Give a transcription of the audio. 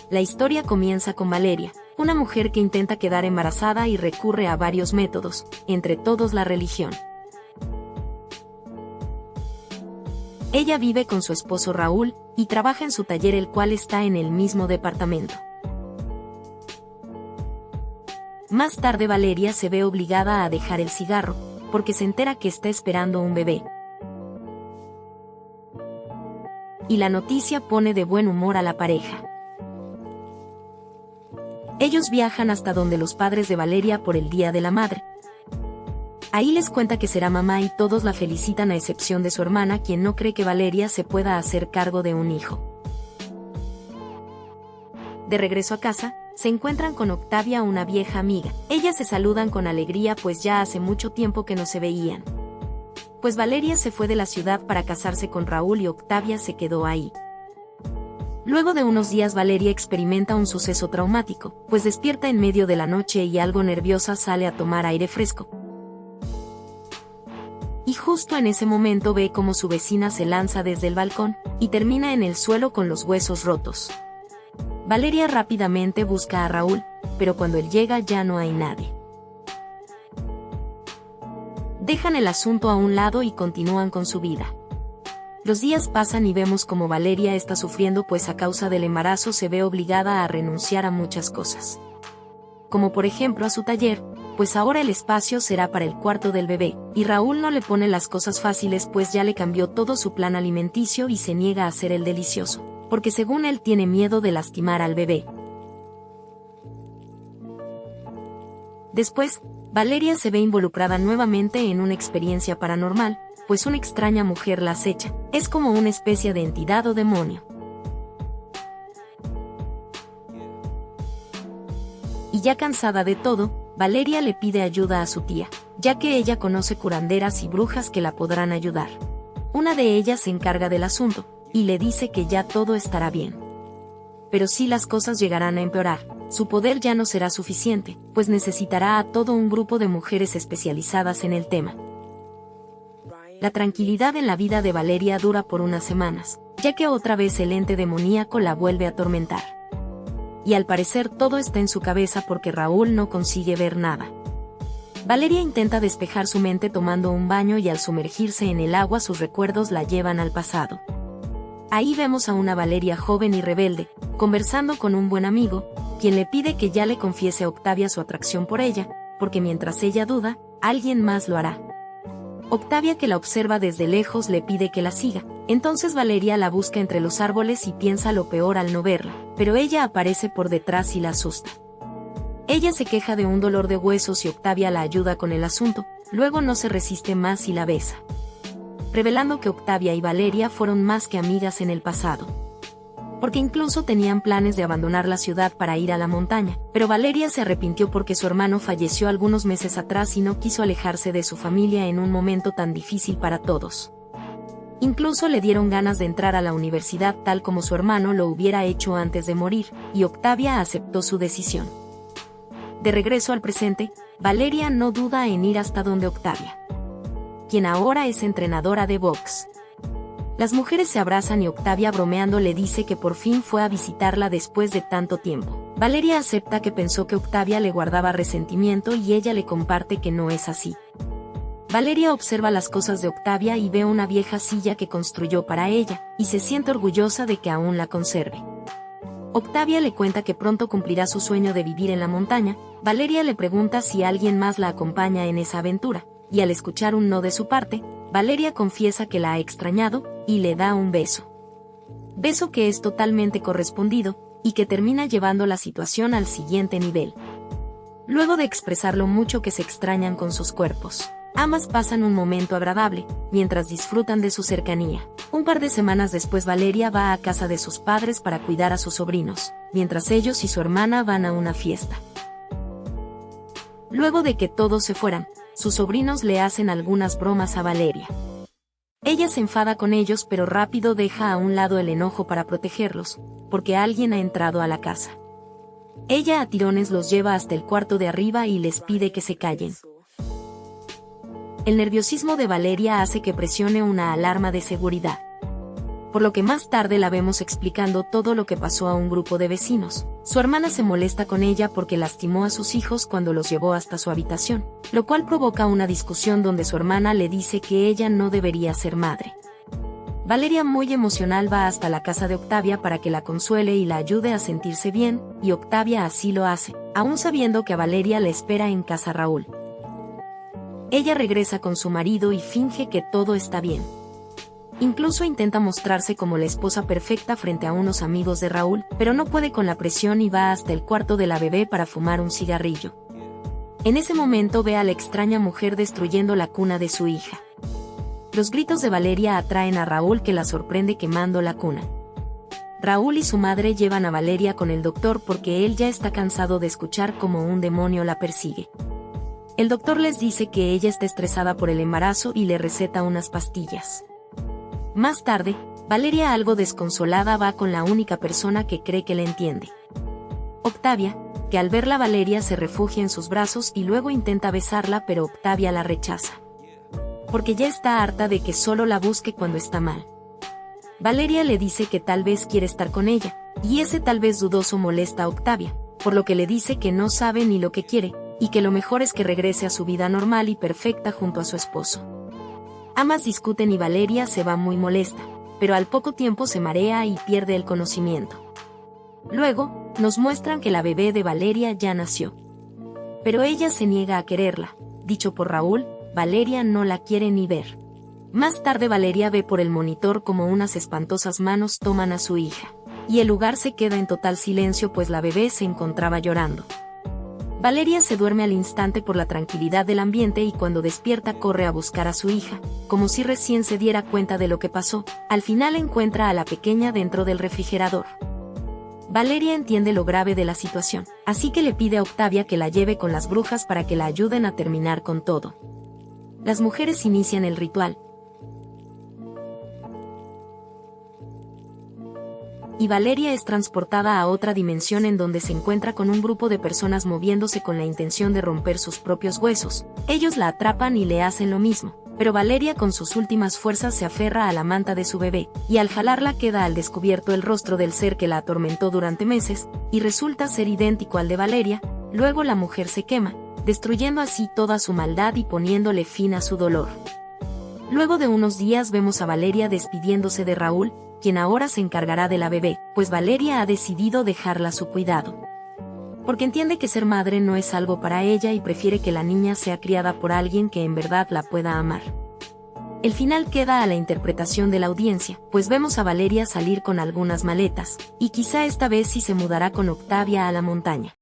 La historia comienza con Valeria, una mujer que intenta quedar embarazada y recurre a varios métodos, entre todos la religión. Ella vive con su esposo Raúl, y trabaja en su taller, el cual está en el mismo departamento. Más tarde Valeria se ve obligada a dejar el cigarro, porque se entera que está esperando un bebé. Y la noticia pone de buen humor a la pareja. Ellos viajan hasta donde los padres de Valeria por el Día de la Madre. Ahí les cuenta que será mamá y todos la felicitan a excepción de su hermana, quien no cree que Valeria se pueda hacer cargo de un hijo. De regreso a casa, se encuentran con Octavia, una vieja amiga. Ellas se saludan con alegría pues ya hace mucho tiempo que no se veían. Pues Valeria se fue de la ciudad para casarse con Raúl y Octavia se quedó ahí. Luego de unos días Valeria experimenta un suceso traumático, pues despierta en medio de la noche y algo nerviosa sale a tomar aire fresco. Y justo en ese momento ve cómo su vecina se lanza desde el balcón, y termina en el suelo con los huesos rotos. Valeria rápidamente busca a Raúl, pero cuando él llega ya no hay nadie. Dejan el asunto a un lado y continúan con su vida. Los días pasan y vemos como Valeria está sufriendo pues a causa del embarazo se ve obligada a renunciar a muchas cosas. Como por ejemplo a su taller, pues ahora el espacio será para el cuarto del bebé, y Raúl no le pone las cosas fáciles pues ya le cambió todo su plan alimenticio y se niega a hacer el delicioso, porque según él tiene miedo de lastimar al bebé. Después, Valeria se ve involucrada nuevamente en una experiencia paranormal, pues una extraña mujer la acecha, es como una especie de entidad o demonio. Y ya cansada de todo, Valeria le pide ayuda a su tía, ya que ella conoce curanderas y brujas que la podrán ayudar. Una de ellas se encarga del asunto, y le dice que ya todo estará bien. Pero si las cosas llegarán a empeorar, su poder ya no será suficiente, pues necesitará a todo un grupo de mujeres especializadas en el tema. La tranquilidad en la vida de Valeria dura por unas semanas, ya que otra vez el ente demoníaco la vuelve a atormentar. Y al parecer todo está en su cabeza porque Raúl no consigue ver nada. Valeria intenta despejar su mente tomando un baño y al sumergirse en el agua sus recuerdos la llevan al pasado. Ahí vemos a una Valeria joven y rebelde, conversando con un buen amigo, quien le pide que ya le confiese a Octavia su atracción por ella, porque mientras ella duda, alguien más lo hará. Octavia, que la observa desde lejos, le pide que la siga, entonces Valeria la busca entre los árboles y piensa lo peor al no verla, pero ella aparece por detrás y la asusta. Ella se queja de un dolor de huesos y Octavia la ayuda con el asunto, luego no se resiste más y la besa, revelando que Octavia y Valeria fueron más que amigas en el pasado. Porque incluso tenían planes de abandonar la ciudad para ir a la montaña, pero Valeria se arrepintió porque su hermano falleció algunos meses atrás y no quiso alejarse de su familia en un momento tan difícil para todos. Incluso le dieron ganas de entrar a la universidad tal como su hermano lo hubiera hecho antes de morir, y Octavia aceptó su decisión. De regreso al presente, Valeria no duda en ir hasta donde Octavia, quien ahora es entrenadora de box. Las mujeres se abrazan y Octavia bromeando le dice que por fin fue a visitarla después de tanto tiempo. Valeria acepta que pensó que Octavia le guardaba resentimiento y ella le comparte que no es así. Valeria observa las cosas de Octavia y ve una vieja silla que construyó para ella, y se siente orgullosa de que aún la conserve. Octavia le cuenta que pronto cumplirá su sueño de vivir en la montaña. Valeria le pregunta si alguien más la acompaña en esa aventura, y al escuchar un no de su parte, Valeria confiesa que la ha extrañado, y le da un beso. Beso que es totalmente correspondido, y que termina llevando la situación al siguiente nivel. Luego de expresar lo mucho que se extrañan con sus cuerpos, ambas pasan un momento agradable, mientras disfrutan de su cercanía. Un par de semanas después Valeria va a casa de sus padres para cuidar a sus sobrinos, mientras ellos y su hermana van a una fiesta. Luego de que todos se fueran, sus sobrinos le hacen algunas bromas a Valeria. Ella se enfada con ellos pero rápido deja a un lado el enojo para protegerlos, porque alguien ha entrado a la casa. Ella a tirones los lleva hasta el cuarto de arriba y les pide que se callen. El nerviosismo de Valeria hace que presione una alarma de seguridad, por lo que más tarde la vemos explicando todo lo que pasó a un grupo de vecinos. Su hermana se molesta con ella porque lastimó a sus hijos cuando los llevó hasta su habitación, lo cual provoca una discusión donde su hermana le dice que ella no debería ser madre. Valeria, muy emocional, va hasta la casa de Octavia para que la consuele y la ayude a sentirse bien, y Octavia así lo hace, aún sabiendo que a Valeria le espera en casa Raúl. Ella regresa con su marido y finge que todo está bien. Incluso intenta mostrarse como la esposa perfecta frente a unos amigos de Raúl, pero no puede con la presión y va hasta el cuarto de la bebé para fumar un cigarrillo. En ese momento ve a la extraña mujer destruyendo la cuna de su hija. Los gritos de Valeria atraen a Raúl, que la sorprende quemando la cuna. Raúl y su madre llevan a Valeria con el doctor porque él ya está cansado de escuchar cómo un demonio la persigue. El doctor les dice que ella está estresada por el embarazo y le receta unas pastillas. Más tarde, Valeria, algo desconsolada, va con la única persona que cree que le entiende. Octavia, que al verla Valeria se refugia en sus brazos y luego intenta besarla, pero Octavia la rechaza. Porque ya está harta de que solo la busque cuando está mal. Valeria le dice que tal vez quiere estar con ella, y ese tal vez dudoso molesta a Octavia, por lo que le dice que no sabe ni lo que quiere, y que lo mejor es que regrese a su vida normal y perfecta junto a su esposo. Ambas discuten y Valeria se va muy molesta, pero al poco tiempo se marea y pierde el conocimiento. Luego, nos muestran que la bebé de Valeria ya nació. Pero ella se niega a quererla. Dicho por Raúl, Valeria no la quiere ni ver. Más tarde Valeria ve por el monitor como unas espantosas manos toman a su hija, y el lugar se queda en total silencio pues la bebé se encontraba llorando. Valeria se duerme al instante por la tranquilidad del ambiente y cuando despierta corre a buscar a su hija, como si recién se diera cuenta de lo que pasó. Al final encuentra a la pequeña dentro del refrigerador. Valeria entiende lo grave de la situación, así que le pide a Octavia que la lleve con las brujas para que la ayuden a terminar con todo. Las mujeres inician el ritual, y Valeria es transportada a otra dimensión en donde se encuentra con un grupo de personas moviéndose con la intención de romper sus propios huesos. Ellos la atrapan y le hacen lo mismo, pero Valeria con sus últimas fuerzas se aferra a la manta de su bebé, y al jalarla queda al descubierto el rostro del ser que la atormentó durante meses, y resulta ser idéntico al de Valeria. Luego la mujer se quema, destruyendo así toda su maldad y poniéndole fin a su dolor. Luego de unos días vemos a Valeria despidiéndose de Raúl, quien ahora se encargará de la bebé, pues Valeria ha decidido dejarla a su cuidado. Porque entiende que ser madre no es algo para ella y prefiere que la niña sea criada por alguien que en verdad la pueda amar. El final queda a la interpretación de la audiencia, pues vemos a Valeria salir con algunas maletas, y quizá esta vez sí se mudará con Octavia a la montaña.